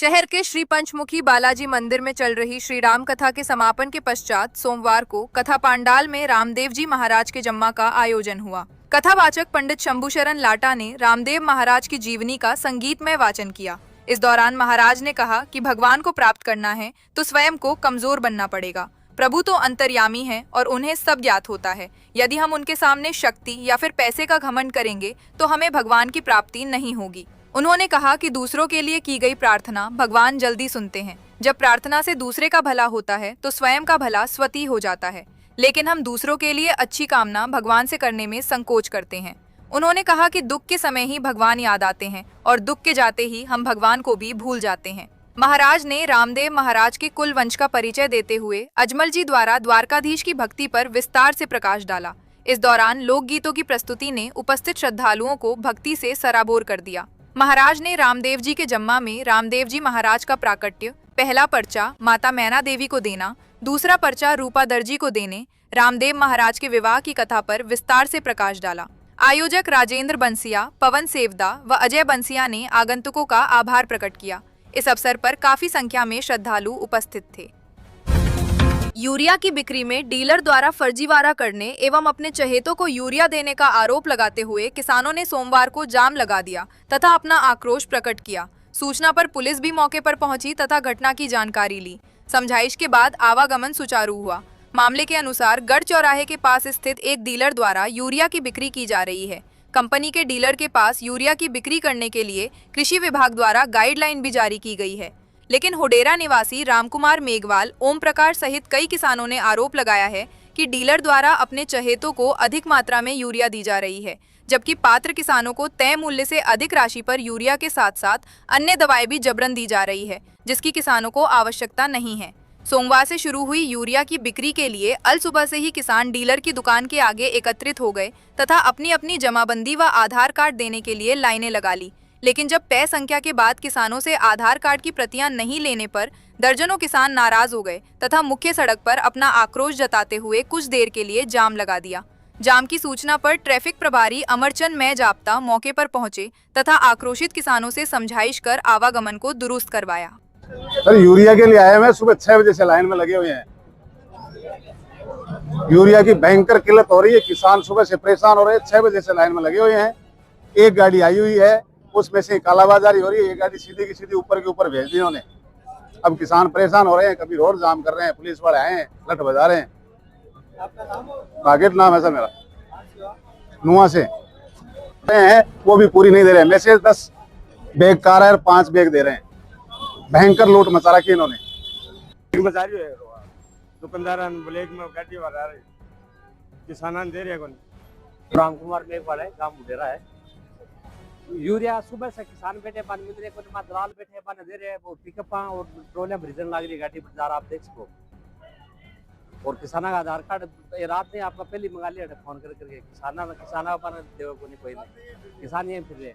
शहर के श्री पंचमुखी बालाजी मंदिर में चल रही श्री राम कथा के समापन के पश्चात सोमवार को कथा पांडाल में रामदेव जी महाराज के जम्मा का आयोजन हुआ। कथावाचक पंडित शंभुशरण लाटा ने रामदेव महाराज की जीवनी का संगीतमय वाचन किया। इस दौरान महाराज ने कहा कि भगवान को प्राप्त करना है तो स्वयं को कमजोर बनना पड़ेगा। प्रभु तो अंतर्यामी है और उन्हें सब ज्ञात होता है। यदि हम उनके सामने शक्ति या फिर पैसे का घमंड करेंगे तो हमें भगवान की प्राप्ति नहीं होगी। उन्होंने कहा कि दूसरों के लिए की गई प्रार्थना भगवान जल्दी सुनते हैं। जब प्रार्थना से दूसरे का भला होता है तो स्वयं का भला स्वतः हो जाता है, लेकिन हम दूसरों के लिए अच्छी कामना भगवान से करने में संकोच करते हैं। उन्होंने कहा कि दुख के समय ही भगवान याद आते हैं और दुख के जाते ही हम भगवान को भी भूल जाते हैं। महाराज ने रामदेव महाराज के कुल वंश का परिचय देते हुए अजमल जी द्वारा द्वारकाधीश की भक्ति पर विस्तार से प्रकाश डाला। इस दौरान लोकगीतों की प्रस्तुति ने उपस्थित श्रद्धालुओं को भक्ति से सराबोर कर दिया। महाराज ने रामदेव जी के जम्मा में रामदेव जी महाराज का प्राकट्य, पहला पर्चा माता मैना देवी को देना, दूसरा पर्चा रूपा दर्जी को देने, रामदेव महाराज के विवाह की कथा पर विस्तार से प्रकाश डाला। आयोजक राजेंद्र बंसिया, पवन सेवदा व अजय बंसिया ने आगंतुकों का आभार प्रकट किया। इस अवसर पर काफी संख्या में श्रद्धालु उपस्थित थे। यूरिया की बिक्री में डीलर द्वारा फर्जीवाड़ा करने एवं अपने चहेतों को यूरिया देने का आरोप लगाते हुए किसानों ने सोमवार को जाम लगा दिया तथा अपना आक्रोश प्रकट किया। सूचना पर पुलिस भी मौके पर पहुंची तथा घटना की जानकारी ली। समझाइश के बाद आवागमन सुचारू हुआ। मामले के अनुसार गढ़ चौराहे के पास स्थित एक डीलर द्वारा यूरिया की बिक्री की जा रही है। कंपनी के डीलर के पास यूरिया की बिक्री करने के लिए कृषि विभाग द्वारा गाइडलाइन भी जारी की गई है, लेकिन होडेरा निवासी रामकुमार मेघवाल, ओम प्रकाश सहित कई किसानों ने आरोप लगाया है कि डीलर द्वारा अपने चहेतों को अधिक मात्रा में यूरिया दी जा रही है, जबकि पात्र किसानों को तय मूल्य से अधिक राशि पर यूरिया के साथ साथ अन्य दवाएं भी जबरन दी जा रही है, जिसकी किसानों को आवश्यकता नहीं है। सोमवार से शुरू हुई यूरिया की बिक्री के लिए अल सुबह से ही किसान डीलर की दुकान के आगे एकत्रित हो गए तथा अपनी अपनी जमाबंदी व आधार कार्ड देने के लिए लाइनें लगा ली। लेकिन जब तय संख्या के बाद किसानों से आधार कार्ड की प्रतियां नहीं लेने पर दर्जनों किसान नाराज हो गए तथा मुख्य सड़क पर अपना आक्रोश जताते हुए कुछ देर के लिए जाम लगा दिया। जाम की सूचना पर ट्रैफिक प्रभारी अमरचंद मैजाप्ता मौके पर पहुंचे तथा आक्रोशित किसानों से समझाइश कर आवागमन को दुरुस्त करवाया। सर, यूरिया के लिए आए हैं, सुबह 6 बजे से लाइन में लगे हुए हैं। यूरिया की भयंकर किल्लत हो रही है, किसान सुबह से परेशान हो रहे हैं। 6 बजे से लाइन में लगे हुए हैं। एक गाड़ी आई हुई है, उसमें से कालाबाजारी हो रही है। एक गाड़ी सीधी की सीधी ऊपर के ऊपर भेज दी उन्होंने। अब किसान परेशान हो रहे हैं, कभी रोड जाम कर रहे हैं, पुलिस वाले आए हैं, लठ बजा रहे हैं। बागेट नाम है सर मेरा, नुआ से हैं, वो भी पूरी नहीं दे रहे हैं। मैसेज 10 बैग कार है, 5 बैग दे रहे हैं। भयंकर लूट मचा रखी इन्होंने। दुकानदार ब्लैक में गाड़ी वाला किसान दे रहे हैं। रामकुमार मेघवाल है, गांव बुढेरा है। यूरिया सुबह से किसान बैठे पानी मिल रहे, कुछ दलाल बैठे पानी दे रहे, वो पिकअप और ट्रोलियां भरीजन लग रही गाड़ी बाजार आप देख सको। और किसाना का आधार कार्ड रात ने आपका पहले मंगा लिया फोन करके। किसाना देव को नहीं, कोई नहीं, किसान यही फिर रहे।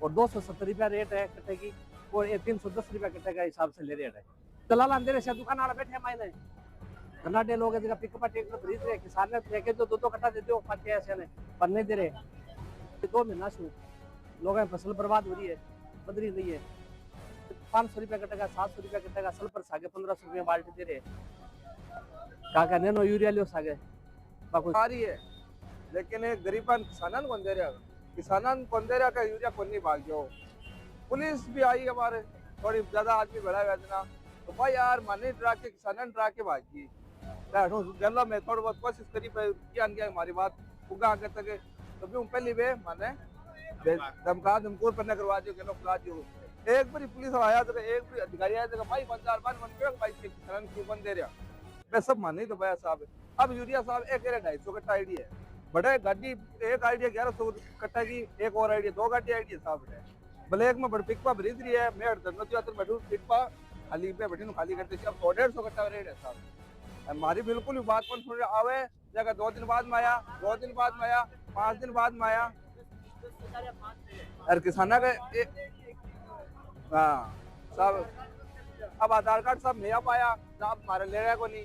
और 270 रुपया रेट है कट्टे की और 310 रुपया कट्टे का हिसाब से ले रेट है। दलाल अंधेरे से दुकान वाला बैठे मायने कर्नाटक लोग पिकअप ट्रैक्टर खरीद रहे। किसान ने ठेके जो 2 कट्टा देते हो पाते ऐसे पर नहीं दे रहे। 2 महीना से लोगों की फसल बर्बाद हो रही है, बदरी रही है। 500 रुपया कटेगा, 700 रुपया कटेगा, सल्फर सागे 1500 रुपया बाल्टी दे रहे। क्या नैनो यूरिया लियो सागे आ रही है, लेकिन गरीबान किसान कौन दे रहा, किसान कौन दे रहा का यूरिया कौन नहीं भाग जाओ। पुलिस भी आई हमारे, थोड़ी ज्यादा आदमी बढ़ा वेदना तो भाई यार माने डरा के किसान डरा के भागी। गला में थोड़ा बहुत कोशिश करी किया हमारी बात उगा आगे तक तो पहली वे माने धमकोर पर करवा दियो गलो फुला दियो। एक बारी पुलिस आया तो एक बारी अधिकारी आया तो भाई बंदार बार मन पे भाई किसान क्यों बंद दे रहा। मैं सब मान नहीं तो भैया साहब। अब यूरिया साहब एक 250 कट्टा आईडी है, बड़े गाड़ी एक आईडी 1100 कट्टा की, एक और आईडी 2 गाड़ी आईडी साहब है। ब्लैक में बड़ पिकपा भरीज रही है। मैं बैठू पिकपा खाली पे बैठी खाली करते अब 150 कट्टा रेट है साहब। हमारी बिल्कुल भी बात कौन सुन रहा आवे जगह 2 दिन बाद में आया, 2 दिन बाद में आया, 5 दिन बाद में आया। और किसाना का हाँ साहब अब आधार कार्ड साहब नहीं आ पाया साहब, हमारे ले रहे को नहीं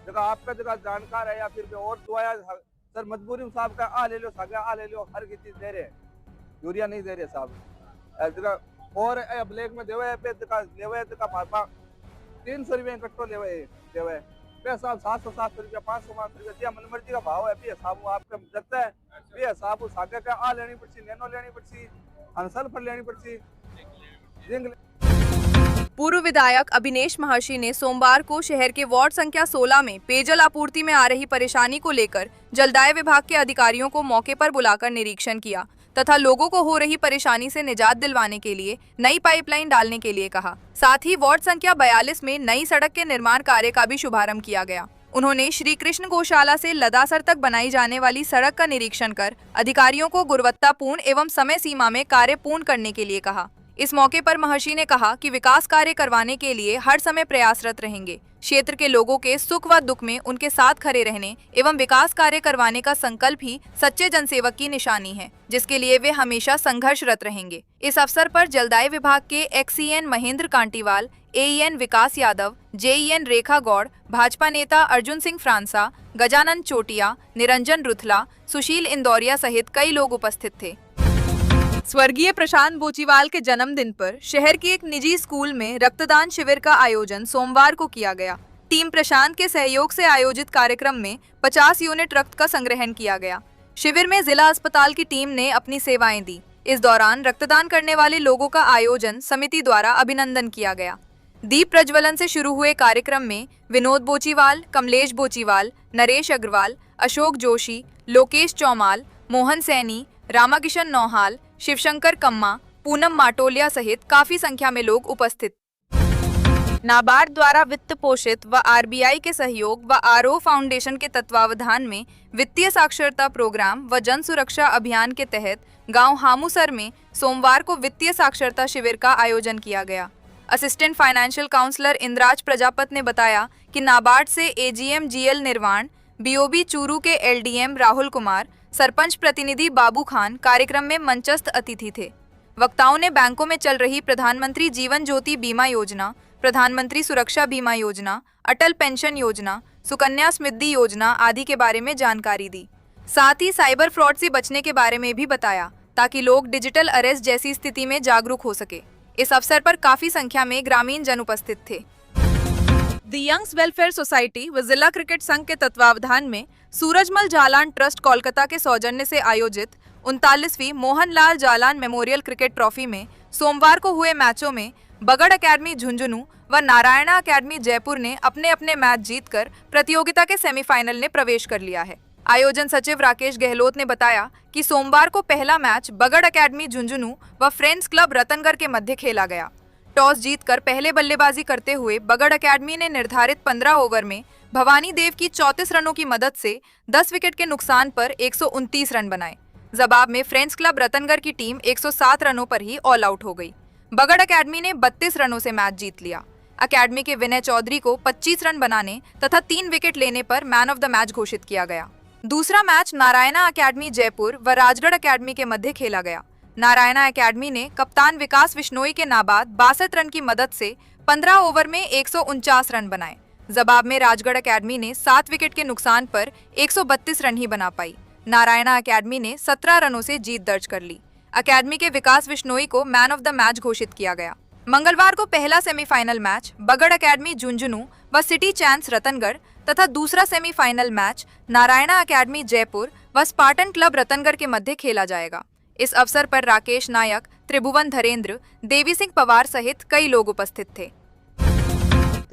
जगह आपका जगह जानकार है या फिर और दुआया सर मजबूरी साहब का आ ले लो सागा आ ले लो, हर की चीज दे रहे, यूरिया नहीं दे रहे साहब। जगह और ब्लैक में देवे का मारपा 300 रुपये कट्टो देवे साहब 700 रुपया 500 रुपया मन मर्जी का भाव है भी हिसाब आपके जगता है भी हिसाब सागे का आ लेनी पड़सी नैनो लेनी पड़सी हंसल पर लेनी पड़सी जिंग। पूर्व विधायक अभिनेश महर्षि ने सोमवार को शहर के वार्ड संख्या 16 में पेयजल आपूर्ति में आ रही परेशानी को लेकर जलदाय विभाग के अधिकारियों को मौके पर बुलाकर निरीक्षण किया तथा लोगों को हो रही परेशानी से निजात दिलवाने के लिए नई पाइपलाइन डालने के लिए कहा। साथ ही वार्ड संख्या 42 में नई सड़क के निर्माण कार्य का भी शुभारंभ किया गया। उन्होंने श्री कृष्ण गौशाला से लदासर तक बनाई जाने वाली सड़क का निरीक्षण कर अधिकारियों को गुणवत्तापूर्ण एवं समय सीमा में कार्य पूर्ण करने के लिए कहा। इस मौके पर महर्षि ने कहा कि विकास कार्य करवाने के लिए हर समय प्रयासरत रहेंगे। क्षेत्र के लोगों के सुख व दुख में उनके साथ खड़े रहने एवं विकास कार्य करवाने का संकल्प ही सच्चे जनसेवक की निशानी है, जिसके लिए वे हमेशा संघर्षरत रहेंगे। इस अवसर पर जलदाय विभाग के एक्सईएन महेंद्र कांटीवाल, एईएन विकास यादव, जेईएन रेखा गौड़, भाजपा नेता अर्जुन सिंह फ्रांसा, गजानन चोटिया, निरंजन रुथला, सुशील इंदौरिया सहित कई लोग उपस्थित थे। स्वर्गीय प्रशांत बोचीवाल के जन्मदिन पर शहर की एक निजी स्कूल में रक्तदान शिविर का आयोजन सोमवार को किया गया। टीम प्रशांत के सहयोग से आयोजित कार्यक्रम में 50 यूनिट रक्त का संग्रहण किया गया। शिविर में जिला अस्पताल की टीम ने अपनी सेवाएं दी। इस दौरान रक्तदान करने वाले लोगों का आयोजन समिति द्वारा अभिनंदन किया गया। दीप प्रज्वलन से शुरू हुए कार्यक्रम में विनोद बोचीवाल, कमलेश बोचीवाल, नरेश अग्रवाल, अशोक जोशी, लोकेश चौमाल, मोहन सैनी, रामाकिशन नौहाल, शिवशंकर कम्मा, पूनम माटोलिया सहित काफी संख्या में लोग उपस्थित। नाबार्ड द्वारा वित्त पोषित व आरबीआई के सहयोग व आरओ फाउंडेशन के तत्वावधान में वित्तीय साक्षरता प्रोग्राम व जन सुरक्षा अभियान के तहत गांव हामुसर में सोमवार को वित्तीय साक्षरता शिविर का आयोजन किया गया। असिस्टेंट फाइनेंशियल काउंसलर इंद्राज प्रजापत ने बताया कि नाबार्ड से एजीएम जीएल निर्वाण, बीओबी चूरू के एलडीएम राहुल कुमार, सरपंच प्रतिनिधि बाबू खान कार्यक्रम में मंचस्थ अतिथि थे। वक्ताओं ने बैंकों में चल रही प्रधानमंत्री जीवन ज्योति बीमा योजना, प्रधानमंत्री सुरक्षा बीमा योजना, अटल पेंशन योजना, सुकन्या समृद्धि योजना आदि के बारे में जानकारी दी। साथ ही साइबर फ्रॉड से बचने के बारे में भी बताया ताकि लोग डिजिटल अरेस्ट जैसी स्थिति में जागरूक हो सके। इस अवसर पर काफी संख्या में ग्रामीण जन उपस्थित थे। द यंग्स वेलफेयर सोसाइटी व जिला क्रिकेट संघ के तत्वावधान में सूरजमल जालान ट्रस्ट कोलकाता के सौजन्य से आयोजित 39वीं Mohanlal Jalan memorial cricket trophy में सोमवार को हुए मैचों में बगड़ अकेडमी झुंझुनू व नारायणा अकेडमी जयपुर ने अपने अपने मैच जीतकर प्रतियोगिता के सेमीफाइनल में प्रवेश कर लिया है। आयोजन सचिव राकेश गहलोत ने बताया कि सोमवार को पहला मैच बगड़ अकेडमी झुंझुनू व फ्रेंड्स क्लब रतनगढ़ के मध्य खेला गया। टॉस जीतकर पहले बल्लेबाजी करते हुए बगड़ अकेडमी ने निर्धारित 15 ओवर में भवानी देव की 34 रनों की मदद से 10 विकेट के नुकसान पर 129 रन बनाए। जवाब में फ्रेंड्स क्लब रतनगढ़ की टीम 107 रनों पर ही ऑल आउट हो गई। बगड़ अकेडमी ने 32 रनों से मैच जीत लिया। अकेडमी के विनय चौधरी को 25 रन बनाने तथा 3 विकेट लेने पर मैन ऑफ द मैच घोषित किया गया। दूसरा मैच नारायणा अकेडमी जयपुर व राजगढ़ अकेडमी के मध्य खेला गया। नारायणा अकेडमी ने कप्तान विकास विश्नोई के नाबाद 62 रन की मदद से 15 ओवर में 149 रन बनाए। जवाब में राजगढ़ अकेडमी ने 7 विकेट के नुकसान पर 132 रन ही बना पाई। नारायणा अकेडमी ने 17 रनों से जीत दर्ज कर ली। अकेडमी के विकास विश्नोई को मैन ऑफ द मैच घोषित किया गया। मंगलवार को पहला सेमीफाइनल मैच बगड़ अकेडमी झुंझुनू व सिटी चांस रतनगढ़ तथा दूसरा semifinal match Narayana academy Jaipur व स्पार्टन क्लब रतनगढ़ के मध्य खेला जाएगा। इस अवसर पर राकेश नायक, त्रिभुवन धरेंद्र, देवी सिंह पवार सहित कई लोग उपस्थित थे।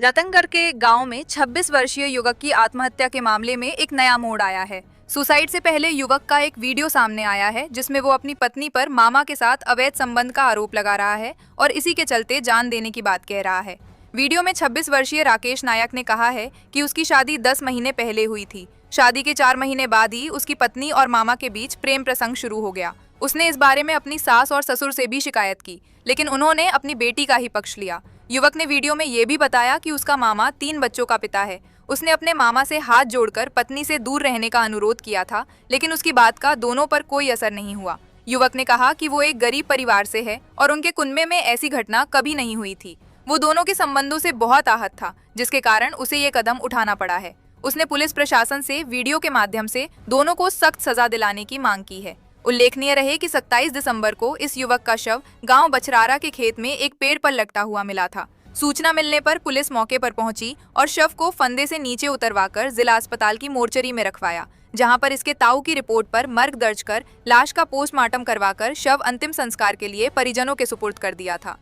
रतनगढ़ के गांव में 26 वर्षीय युवक की आत्महत्या के मामले में एक नया मोड़ आया है। सुसाइड से पहले युवक का एक वीडियो सामने आया है जिसमें वो अपनी पत्नी पर मामा के साथ अवैध संबंध का आरोप लगा रहा है और इसी के चलते जान देने की बात कह रहा है। वीडियो में 26 वर्षीय राकेश नायक ने कहा है कि उसकी शादी 10 महीने पहले हुई थी। शादी के 4 महीने बाद ही उसकी पत्नी और मामा के बीच प्रेम प्रसंग शुरू हो गया। उसने इस बारे में अपनी सास और ससुर से भी शिकायत की, लेकिन उन्होंने अपनी बेटी का ही पक्ष लिया। युवक ने वीडियो में ये भी बताया कि उसका मामा 3 बच्चों का पिता है। उसने अपने मामा से हाथ जोड़कर पत्नी से दूर रहने का अनुरोध किया था, लेकिन उसकी बात का दोनों पर कोई असर नहीं हुआ। युवक ने कहा कि वो एक गरीब परिवार से है और उनके कुनबे में ऐसी घटना कभी नहीं हुई थी। वो दोनों के संबंधों से बहुत आहत था, जिसके कारण उसे ये कदम उठाना पड़ा है। उसने पुलिस प्रशासन से वीडियो के माध्यम से दोनों को सख्त सजा दिलाने की मांग की है। उल्लेखनीय रहे कि 27 दिसंबर को इस युवक का शव गांव बछरारा के खेत में एक पेड़ पर लटका हुआ मिला था। सूचना मिलने पर पुलिस मौके पर पहुंची और शव को फंदे से नीचे उतरवाकर जिला अस्पताल की मोर्चरी में रखवाया, जहां पर इसके ताऊ की रिपोर्ट पर मर्ग दर्ज कर लाश का पोस्टमार्टम करवाकर शव अंतिम संस्कार के लिए परिजनों के सुपुर्द कर दिया था।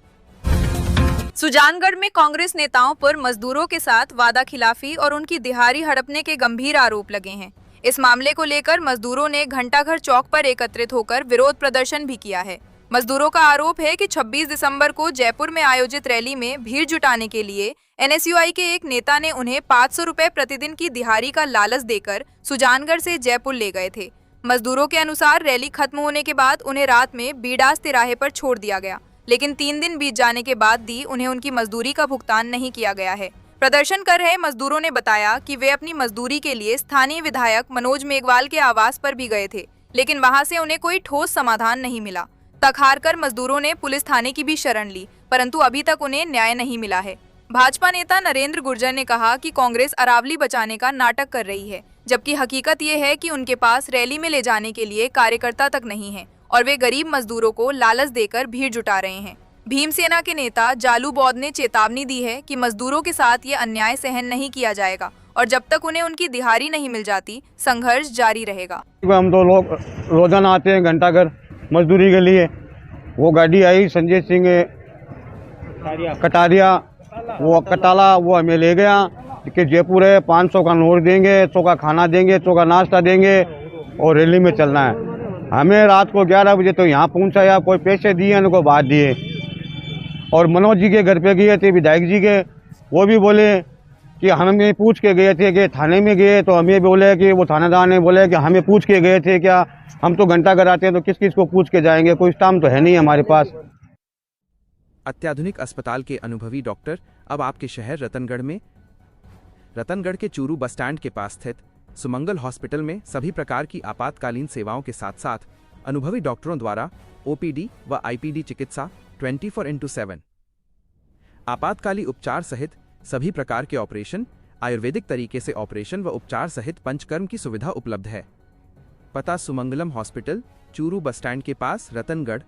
सुजानगढ़ में कांग्रेस नेताओं पर मजदूरों के साथ वादा खिलाफी और उनकी दिहाड़ी हड़पने के गंभीर आरोप लगे हैं। इस मामले को लेकर मजदूरों ने घंटाघर चौक पर एकत्रित होकर विरोध प्रदर्शन भी किया है। मजदूरों का आरोप है कि 26 दिसंबर को जयपुर में आयोजित रैली में भीड़ जुटाने के लिए एनएसयूआई के एक नेता ने उन्हें 500 रुपए प्रतिदिन की दिहाड़ी का लालच देकर सुजानगढ़ से जयपुर ले गए थे। मजदूरों के अनुसार रैली खत्म होने के बाद उन्हें रात में बीडास तिराहे पर छोड़ दिया गया, लेकिन 3 दिन बीत जाने के बाद भी उन्हें उनकी मजदूरी का भुगतान नहीं किया गया है। प्रदर्शन कर रहे मजदूरों ने बताया कि वे अपनी मजदूरी के लिए स्थानीय विधायक मनोज मेघवाल के आवास पर भी गए थे, लेकिन वहां से उन्हें कोई ठोस समाधान नहीं मिला। तक हारकर मजदूरों ने पुलिस थाने की भी शरण ली, परंतु अभी तक उन्हें न्याय नहीं मिला है। भाजपा नेता नरेंद्र गुर्जर ने कहा कि कांग्रेस अरावली बचाने का नाटक कर रही है, जबकि हकीकत ये है कि उनके पास रैली में ले जाने के लिए कार्यकर्ता तक नहीं है और वे गरीब मजदूरों को लालच देकर भीड़ जुटा रहे हैं। भीमसेना के नेता जालू बौद्ध ने चेतावनी दी है कि मजदूरों के साथ ये अन्याय सहन नहीं किया जाएगा और जब तक उन्हें उनकी दिहाड़ी नहीं मिल जाती संघर्ष जारी रहेगा। हम तो लोग रोजाना आते हैं घंटाघर मजदूरी के लिए। वो गाड़ी आई संजय सिंह कटारिया, वो कटाला, वो हमें ले गया कि जयपुर है, 500 का नोट देंगे, 100 का खाना देंगे, 100 का नाश्ता देंगे और रैली में चलना है। हमें रात को 11 बजे तो यहाँ पहुँचाया, कोई पैसे दिए न कोई बात दिए। और मनोज जी के घर पे गए थे विधायक जी के, वो भी बोले कि हमें पूछ के गए थे कि थाने में गए, तो हमें बोले कि वो थानेदार ने बोले कि हमें पूछ के गए थे क्या, हम तो घंटाघर आते हैं तो किस किस को पूछ के जाएंगे, कोई स्टाम्प तो है नहीं हमारे पास। अत्याधुनिक अस्पताल के अनुभवी डॉक्टर अब आपके शहर रतनगढ़ में। रतनगढ़ के चूरू बस स्टैंड के पास स्थित सुमंगल हॉस्पिटल में सभी प्रकार की आपातकालीन सेवाओं के साथ साथ अनुभवी डॉक्टरों द्वारा ओपीडी व आईपीडी चिकित्सा 24/7, आपातकाली उपचार सहित सभी प्रकार के ऑपरेशन, आयुर्वेदिक तरीके से ऑपरेशन व उपचार सहित पंचकर्म की सुविधा उपलब्ध है। पता Sumangalam hospital, Churu bus stand के पास, रतनगढ़,